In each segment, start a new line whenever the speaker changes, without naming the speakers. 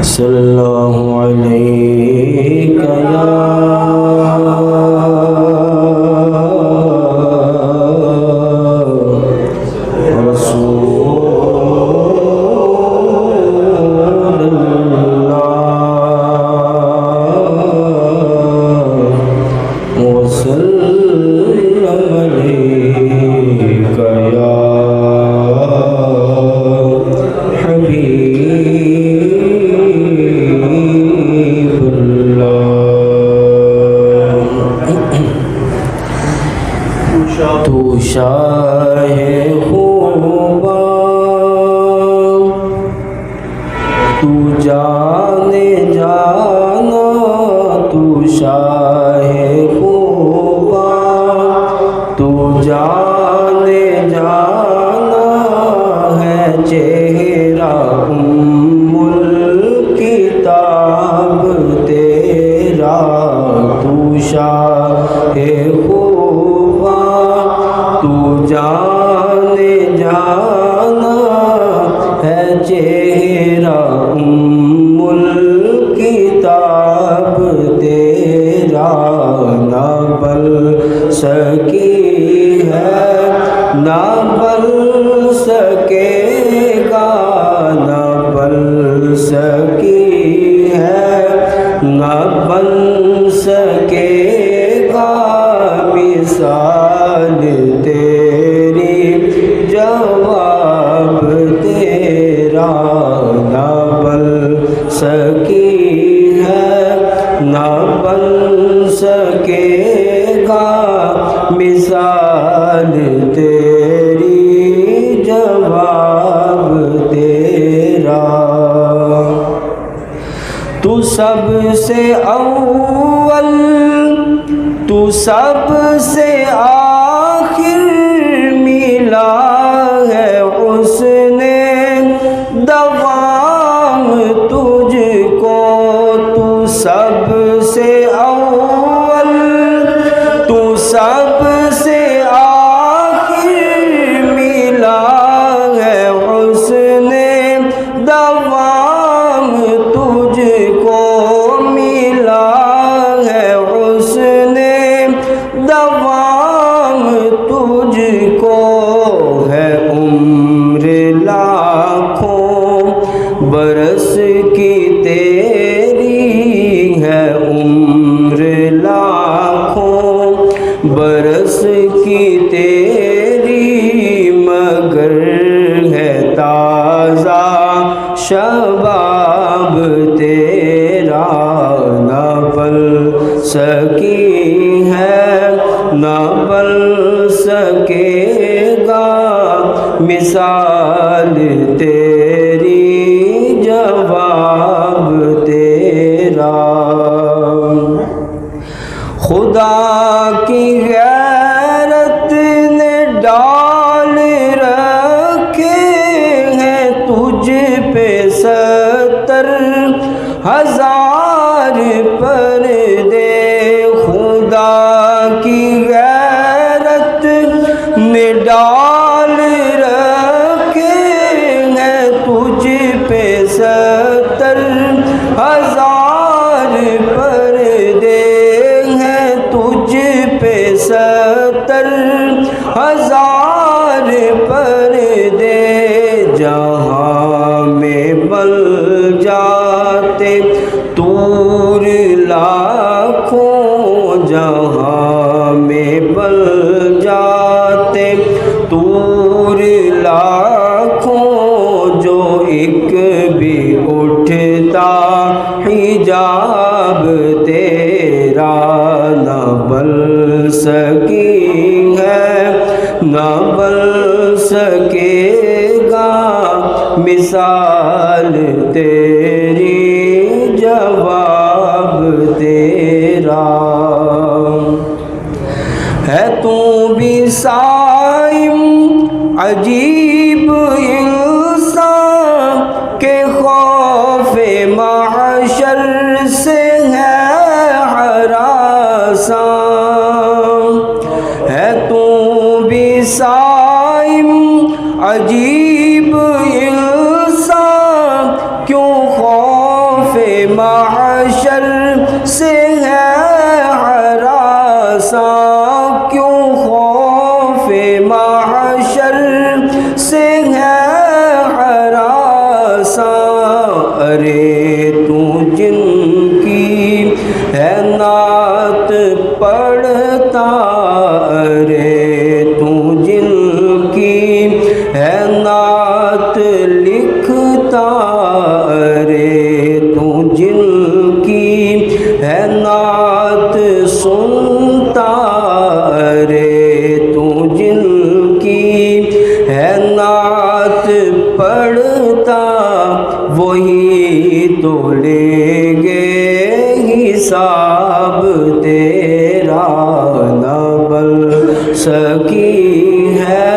صلی اللہ علیہ تو شاہ خوباں تو جانے جانا، تو شاہ خوباں تو جانے جانا ہے چہرہ الکتاب تیرا، تو شاہ تو جانے جانا ہے چہرہ الکتاب تیرا، نہ بل سکی ہے نہ بل سکے گا، نہ بل سکی ہے نہ بن سکے گا مثال تیری جواب تیرا، نہ بن سکی ہے نہ بن سکے گا مثال تیری جواب تیرا، تو سب سے اول تو سب سے آخر ملا ہے حسن دوام تجھ کو، تو سب سے اول تو سب سے آخر ملا ہے حسن دوام تجھ کو، ملا ہے حسن دوام تجھ کو، ہے عمر لاکھوں برس کی تیری، ہے عمر لاکھوں برس کی تیری، مگر ہے تازہ شباب تیرا، نہ بل سکی ہے نہ بل سکے گا مثال تیری جواب تیرا، خدا کی غیرت نے ڈال رکھے ہیں تجھ پہ 70,000 پردے، خدا کی غیرت نے ڈال رکھے ہیں تجھ پہ 70,000 پردے ہیں تجھ پہ 70,000 پردے، جہاں میں بل جاتے طور لاکھوں، جہاں میں بل جاتے طور لاکھوں، جو ایک بھی اٹھتا حجاب تیرا، نہ بل سکی ہے نہ بل سکے گا مثال تیری جواب تیرا، ہے تو بھی صائم عجیب انسان کے خوف محشر سے ہے ہراساں، ہے تو بھی صائم عجیب انسان کیوں خوف محشر سے ہے ہراساں، کیوں خوف محشر سے ہے ہراساں، ارے تو جن کی ہے نعت پڑھتا، ارے تو جن کی ہے نعت لکھتا، ارے تو جن کی ہے نعت سنتا، ارے تو جن کی ہے نعت پڑھتا، وہی تو لیں گے حساب تیرا، نہ بن سکی ہے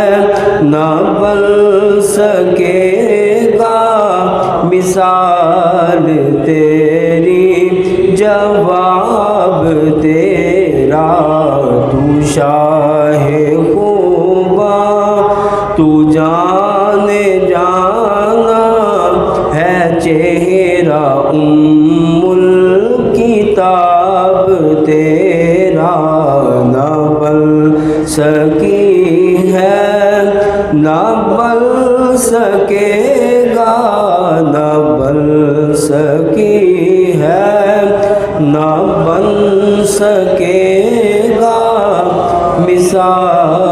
نہ بن سکے گا مثال تیری، جواب تیرا، تو شاہ خوباں تو جان جانا ہے، چہرہ الکتاب تیرا، نہ بن سکی ہے نہ بن سکے گا، نہ بن سکی ہے نہ بن سکے گا مثال